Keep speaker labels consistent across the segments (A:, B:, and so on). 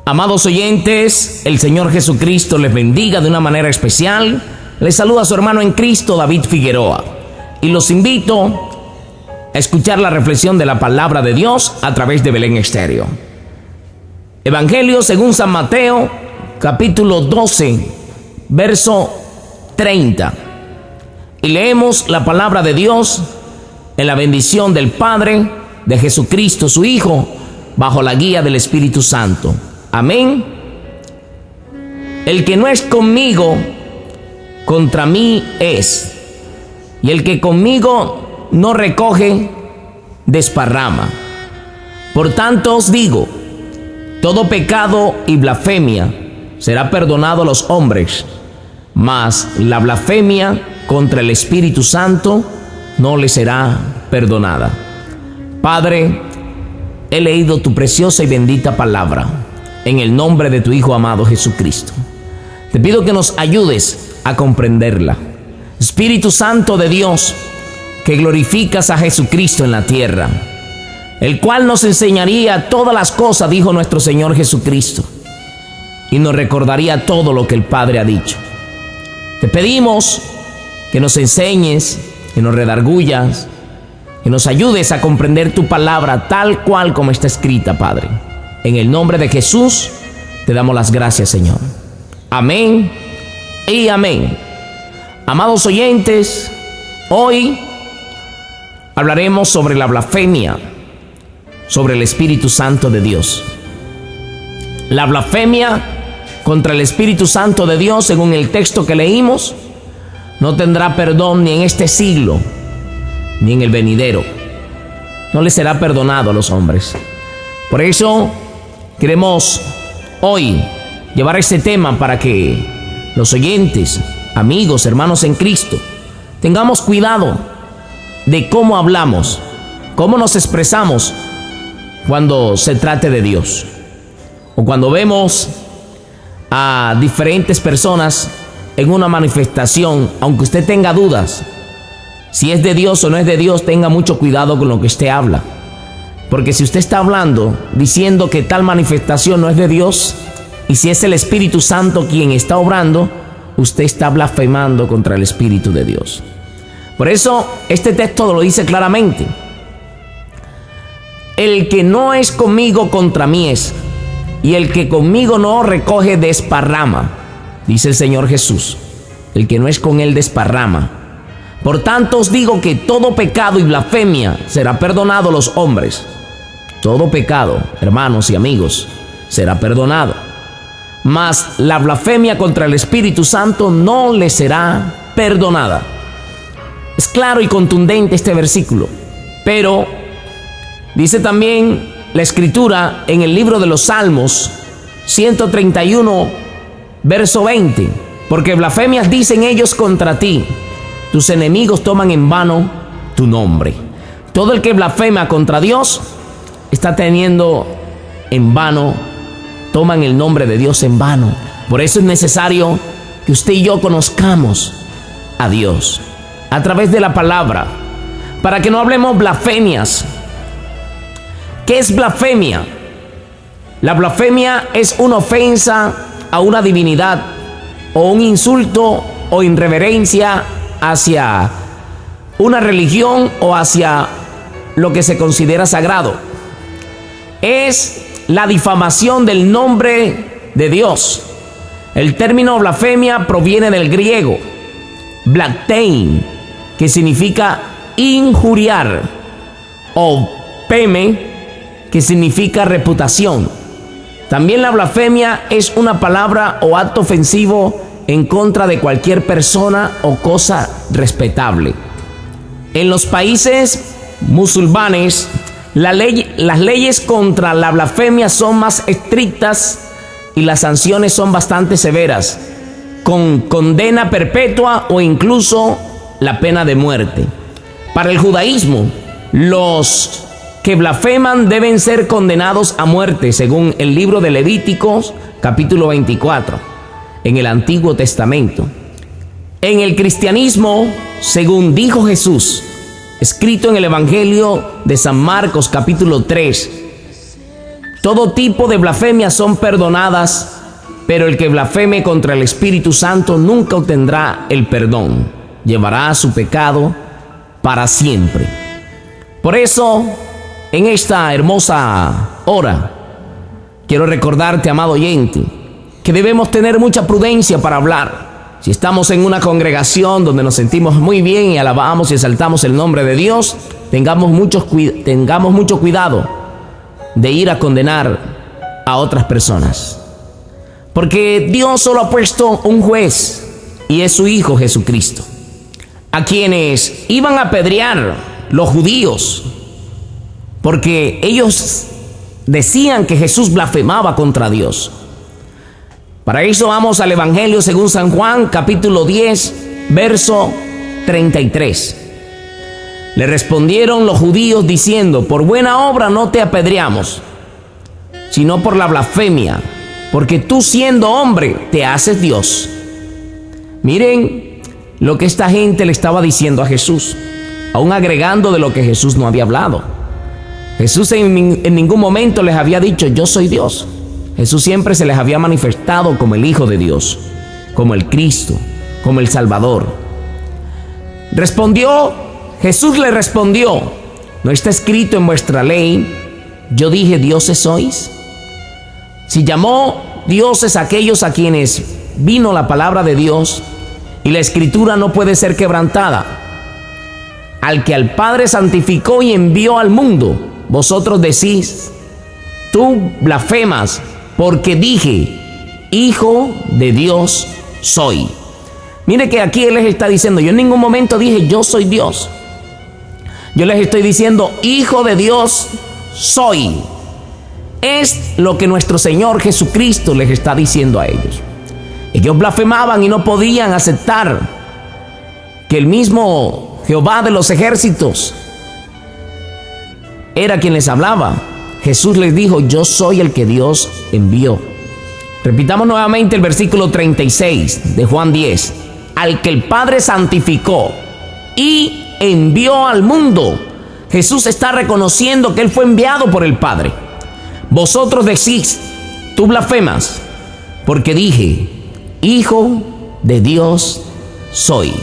A: Amados oyentes, el Señor Jesucristo les bendiga de una manera especial. Les saluda su hermano en Cristo, David Figueroa, y los invito a escuchar la reflexión de la palabra de Dios a través de Belén Estéreo. Evangelio según San Mateo, capítulo 12, verso 30. Y leemos la palabra de Dios en la bendición del Padre, de Jesucristo su Hijo, bajo la guía del Espíritu Santo. Amén. El que no es conmigo, contra mí es. Y el que conmigo no recoge, desparrama. Por tanto os digo, todo pecado y blasfemia será perdonado a los hombres, mas la blasfemia contra el Espíritu Santo no le será perdonada. Padre, he leído tu preciosa y bendita palabra en el nombre de tu Hijo amado Jesucristo. Te pido que nos ayudes a comprenderla. Espíritu Santo de Dios, que glorificas a Jesucristo en la tierra, el cual nos enseñaría todas las cosas, dijo nuestro Señor Jesucristo, y nos recordaría todo lo que el Padre ha dicho. Te pedimos que nos enseñes, que nos redargullas, que nos ayudes a comprender tu palabra tal cual como está escrita, Padre. En el nombre de Jesús te damos las gracias, Señor. Amén y amén. Amados oyentes, hoy hablaremos sobre la blasfemia, sobre el Espíritu Santo de Dios. La blasfemia contra el Espíritu Santo de Dios, según el texto que leímos, no tendrá perdón ni en este siglo, ni en el venidero. No le será perdonado a los hombres. Por eso queremos hoy llevar este tema para que los oyentes, amigos, hermanos en Cristo, tengamos cuidado de cómo hablamos, cómo nos expresamos cuando se trate de Dios, o cuando vemos a diferentes personas en una manifestación. Aunque usted tenga dudas si es de Dios o no es de Dios, tenga mucho cuidado con lo que usted habla. Porque si usted está hablando diciendo que tal manifestación no es de Dios, y si es el Espíritu Santo quien está obrando, usted está blasfemando contra el Espíritu de Dios. Por eso este texto lo dice claramente. El que no es conmigo, contra mí es, y el que conmigo no recoge, desparrama, dice el Señor Jesús. El que no es con él, desparrama. Por tanto os digo que todo pecado y blasfemia será perdonado a los hombres. Todo pecado, hermanos y amigos, será perdonado. Mas la blasfemia contra el Espíritu Santo no le será perdonada. Es claro y contundente este versículo. Pero dice también la Escritura en el libro de los Salmos 131, verso 20. Porque blasfemias dicen ellos contra ti, tus enemigos toman en vano tu nombre. Todo el que blasfema contra Dios está teniendo en vano, toman el nombre de Dios en vano. Por eso es necesario que usted y yo conozcamos a Dios a través de la palabra, para que no hablemos blasfemias. ¿Qué es blasfemia? La blasfemia es una ofensa a una divinidad, o un insulto o irreverencia hacia una religión o hacia lo que se considera sagrado. Es la difamación del nombre de Dios. El término blasfemia proviene del griego blasthein, que significa injuriar, o peme, que significa reputación. También la blasfemia es una palabra o acto ofensivo en contra de cualquier persona o cosa respetable. En los países musulmanes, las leyes contra la blasfemia son más estrictas y las sanciones son bastante severas, con condena perpetua o incluso la pena de muerte. Para el judaísmo, los que blasfeman deben ser condenados a muerte, según el libro de Levíticos, capítulo 24, en el Antiguo Testamento. En el cristianismo, según dijo Jesús, escrito en el Evangelio de San Marcos, capítulo 3, Todo tipo de blasfemias son perdonadas, pero el que blasfeme contra el Espíritu Santo nunca obtendrá el perdón. Llevará su pecado para siempre. Por eso, en esta hermosa hora, quiero recordarte, amado oyente, que debemos tener mucha prudencia para hablar. Si estamos en una congregación donde nos sentimos muy bien y alabamos y exaltamos el nombre de Dios, tengamos mucho cuidado de ir a condenar a otras personas. Porque Dios solo ha puesto un juez, y es su Hijo Jesucristo. A quienes iban a apedrear los judíos, porque ellos decían que Jesús blasfemaba contra Dios. Para eso vamos al Evangelio según San Juan, capítulo 10, verso 33. Le respondieron los judíos diciendo: por buena obra no te apedreamos, sino por la blasfemia, porque tú, siendo hombre, te haces Dios. Miren lo que esta gente le estaba diciendo a Jesús, aún agregando de lo que Jesús no había hablado. Jesús en ningún momento les había dicho: yo soy Dios. Jesús siempre se les había manifestado como el Hijo de Dios, como el Cristo, como el Salvador. Jesús le respondió: ¿no está escrito en vuestra ley, yo dije dioses sois? Si llamó dioses a aquellos a quienes vino la palabra de Dios, y la Escritura no puede ser quebrantada, al que al Padre santificó y envió al mundo, vosotros decís: tú blasfemas, porque dije, Hijo de Dios soy. Mire que aquí Él les está diciendo: yo en ningún momento dije yo soy Dios. Yo les estoy diciendo: Hijo de Dios soy. Es lo que nuestro Señor Jesucristo les está diciendo a ellos. Ellos blasfemaban y no podían aceptar que el mismo Jehová de los ejércitos era quien les hablaba. Jesús les dijo: yo soy el que Dios envió. Repitamos nuevamente el versículo 36 de Juan 10. Al que el Padre santificó y envió al mundo. Jesús está reconociendo que Él fue enviado por el Padre. Vosotros decís: tú blasfemas, porque dije, Hijo de Dios soy.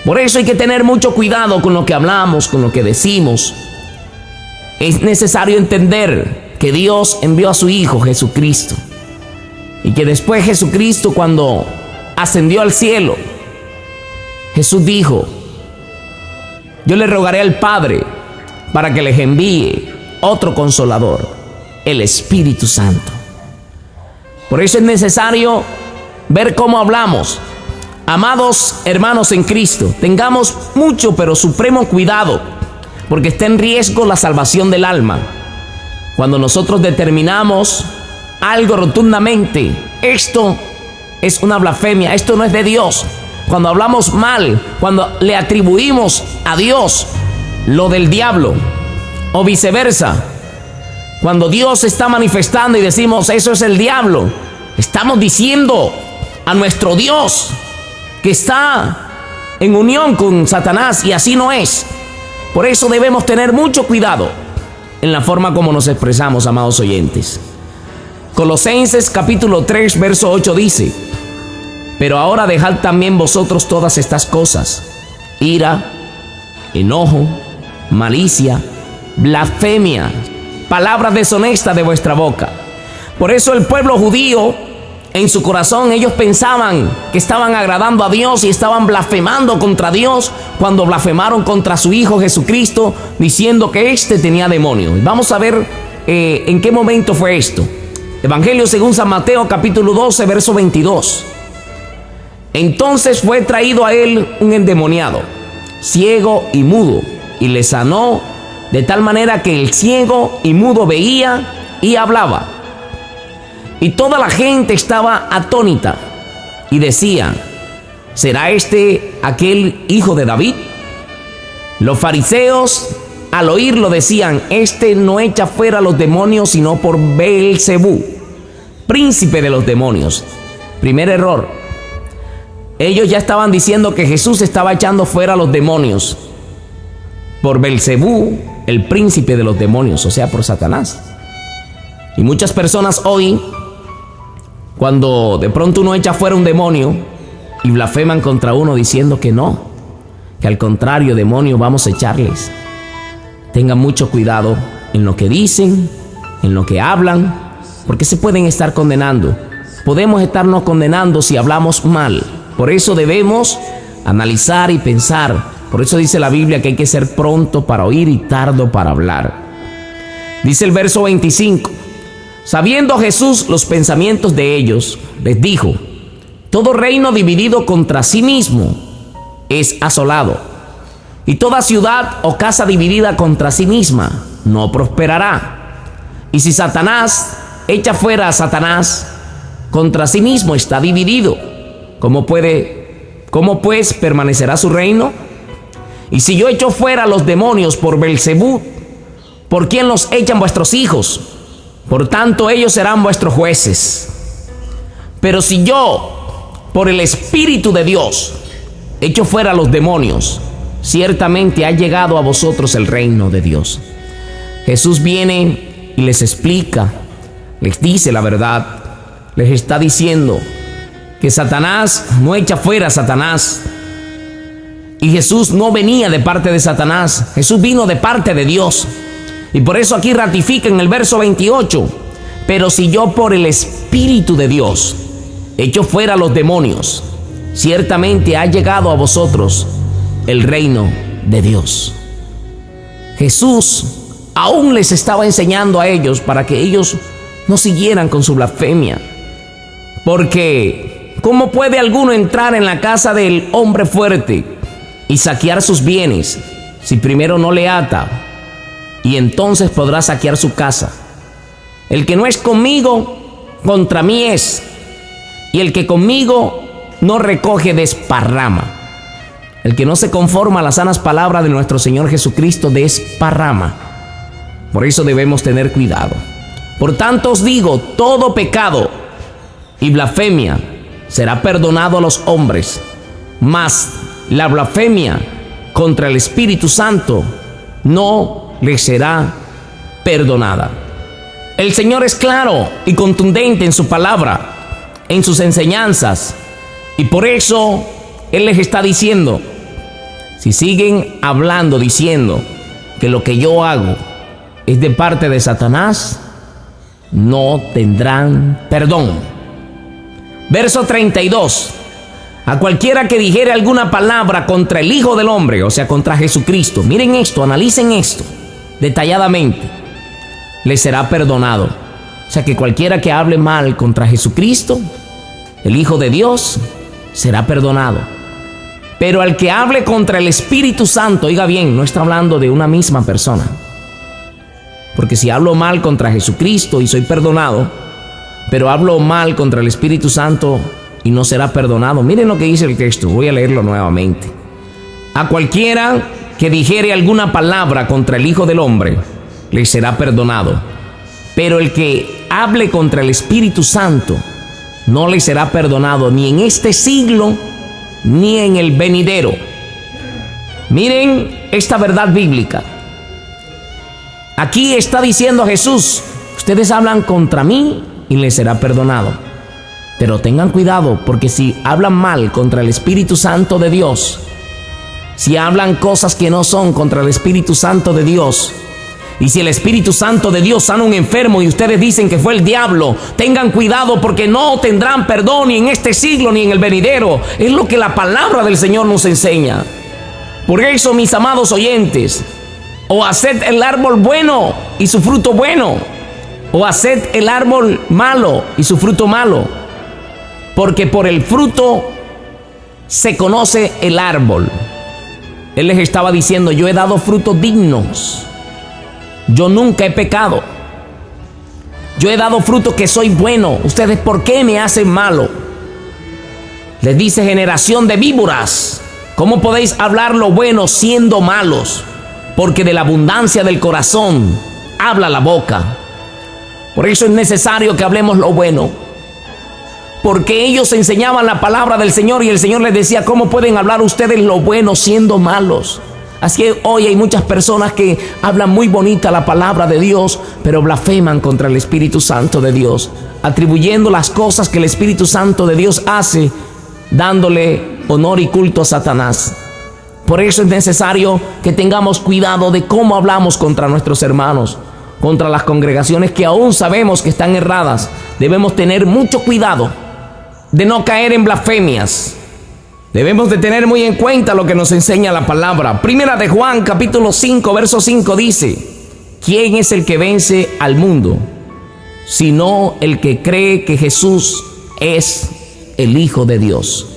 A: Por eso hay que tener mucho cuidado con lo que hablamos, con lo que decimos. Es necesario entender que Dios envió a su Hijo Jesucristo, y que después Jesucristo, cuando ascendió al cielo, Jesús dijo: yo le rogaré al Padre para que les envíe otro consolador, el Espíritu Santo. Por eso es necesario ver cómo hablamos. Amados hermanos en Cristo, tengamos mucho pero supremo cuidado, porque está en riesgo la salvación del alma. Cuando nosotros determinamos algo rotundamente: esto es una blasfemia, esto no es de Dios. Cuando hablamos mal, cuando le atribuimos a Dios lo del diablo, o viceversa, cuando Dios está manifestando y decimos eso es el diablo, estamos diciendo a nuestro Dios que está en unión con Satanás, y así no es. Por eso debemos tener mucho cuidado en la forma como nos expresamos, amados oyentes. Colosenses capítulo 3, verso 8 dice: pero ahora dejad también vosotros todas estas cosas: ira, enojo, malicia, blasfemia, palabras deshonestas de vuestra boca. Por eso el pueblo judío, en su corazón, ellos pensaban que estaban agradando a Dios y estaban blasfemando contra Dios cuando blasfemaron contra su Hijo Jesucristo, diciendo que éste tenía demonios. Vamos a ver en qué momento fue esto. Evangelio según San Mateo capítulo 12, verso 22. Entonces fue traído a él un endemoniado, ciego y mudo, y le sanó de tal manera que el ciego y mudo veía y hablaba. Y toda la gente estaba atónita y decía: ¿será este aquel hijo de David? Los fariseos al oírlo decían: este no echa fuera a los demonios sino por Beelzebú, príncipe de los demonios. Primer error. Ellos ya estaban diciendo que Jesús estaba echando fuera a los demonios por Beelzebú, el príncipe de los demonios, o sea, por Satanás. Y muchas personas hoy, cuando de pronto uno echa fuera un demonio y blasfeman contra uno diciendo que no, que al contrario, demonio vamos a echarles. Tengan mucho cuidado en lo que dicen, en lo que hablan, porque se pueden estar condenando. Podemos estarnos condenando si hablamos mal. Por eso debemos analizar y pensar. Por eso dice la Biblia que hay que ser pronto para oír y tardo para hablar. Dice el verso 25: sabiendo Jesús los pensamientos de ellos, les dijo: todo reino dividido contra sí mismo es asolado, y toda ciudad o casa dividida contra sí misma no prosperará. Y si Satanás echa fuera a Satanás, contra sí mismo está dividido. ¿Cómo pues permanecerá su reino? Y si yo echo fuera a los demonios por Belzebú, ¿por quién los echan vuestros hijos? Por tanto, ellos serán vuestros jueces. Pero si yo, por el Espíritu de Dios, echo fuera a los demonios, ciertamente ha llegado a vosotros el reino de Dios. Jesús viene y les explica, les dice la verdad. Les está diciendo que Satanás no echa fuera a Satanás. Y Jesús no venía de parte de Satanás, Jesús vino de parte de Dios. Y por eso aquí ratifica en el verso 28: pero si yo por el Espíritu de Dios echo fuera a los demonios, ciertamente ha llegado a vosotros el reino de Dios. Jesús aún les estaba enseñando a ellos para que ellos no siguieran con su blasfemia. Porque ¿cómo puede alguno entrar en la casa del hombre fuerte y saquear sus bienes si primero no le ata? Y entonces podrá saquear su casa. El que no es conmigo, contra mí es. Y el que conmigo no recoge, desparrama. El que no se conforma a las sanas palabras de nuestro Señor Jesucristo, desparrama. Por eso debemos tener cuidado. Por tanto os digo, todo pecado y blasfemia será perdonado a los hombres, mas la blasfemia contra el Espíritu Santo no les será perdonada. El Señor es claro y contundente en su palabra, en sus enseñanzas, y por eso Él les está diciendo: si siguen hablando diciendo que lo que yo hago es de parte de Satanás, no tendrán perdón. Verso 32: a cualquiera que dijere alguna palabra contra el Hijo del Hombre, o sea, contra Jesucristo, miren esto, analicen esto detalladamente, le será perdonado. O sea, que cualquiera que hable mal contra Jesucristo, el Hijo de Dios, será perdonado. Pero al que hable contra el Espíritu Santo, oiga bien, no está hablando de una misma persona. Porque si hablo mal contra Jesucristo y soy perdonado, pero hablo mal contra el Espíritu Santo y no será perdonado. Miren lo que dice el texto, voy a leerlo nuevamente. A cualquiera que dijere alguna palabra contra el Hijo del Hombre, le será perdonado. Pero el que hable contra el Espíritu Santo, no le será perdonado ni en este siglo, ni en el venidero. Miren esta verdad bíblica. Aquí está diciendo Jesús: ustedes hablan contra mí y les será perdonado. Pero tengan cuidado, porque si hablan mal contra el Espíritu Santo de Dios, si hablan cosas que no son contra el Espíritu Santo de Dios, y si el Espíritu Santo de Dios sana a un enfermo y ustedes dicen que fue el diablo, tengan cuidado, porque no tendrán perdón ni en este siglo ni en el venidero. Es lo que la palabra del Señor nos enseña. Por eso, mis amados oyentes, o haced el árbol bueno y su fruto bueno, o haced el árbol malo y su fruto malo, porque por el fruto se conoce el árbol. Él les estaba diciendo: yo he dado frutos dignos, yo nunca he pecado, yo he dado fruto que soy bueno. Ustedes, ¿por qué me hacen malo? Les dice: generación de víboras, ¿cómo podéis hablar lo bueno siendo malos? Porque de la abundancia del corazón habla la boca. Por eso es necesario que hablemos lo bueno, porque ellos enseñaban la palabra del Señor y el Señor les decía: ¿cómo pueden hablar ustedes lo bueno siendo malos? Así que hoy hay muchas personas que hablan muy bonita la palabra de Dios, pero blasfeman contra el Espíritu Santo de Dios, atribuyendo las cosas que el Espíritu Santo de Dios hace, dándole honor y culto a Satanás. Por eso es necesario que tengamos cuidado de cómo hablamos contra nuestros hermanos, contra las congregaciones que aún sabemos que están erradas. Debemos tener mucho cuidado de no caer en blasfemias. Debemos de tener muy en cuenta lo que nos enseña la palabra. Primera de Juan, capítulo 5, verso 5 dice: ¿quién es el que vence al mundo? Sino el que cree que Jesús es el Hijo de Dios.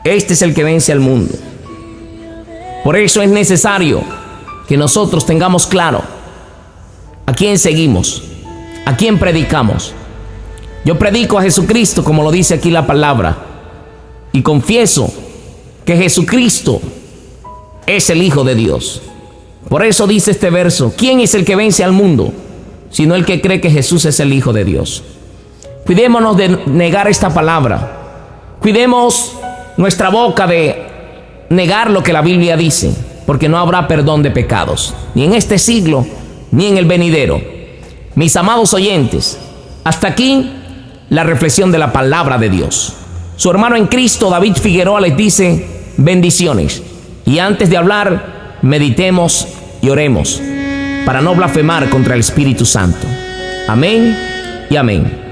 A: Este es el que vence al mundo. Por eso es necesario que nosotros tengamos claro a quién seguimos, a quién predicamos. Yo predico a Jesucristo, como lo dice aquí la palabra, y confieso que Jesucristo es el Hijo de Dios. Por eso dice este verso: ¿quién es el que vence al mundo? Sino el que cree que Jesús es el Hijo de Dios. Cuidémonos de negar esta palabra. Cuidemos nuestra boca de negar lo que la Biblia dice, porque no habrá perdón de pecados, ni en este siglo, ni en el venidero. Mis amados oyentes, hasta aquí la reflexión de la palabra de Dios. Su hermano en Cristo, David Figueroa, les dice bendiciones. Y antes de hablar, meditemos y oremos para no blasfemar contra el Espíritu Santo. Amén y amén.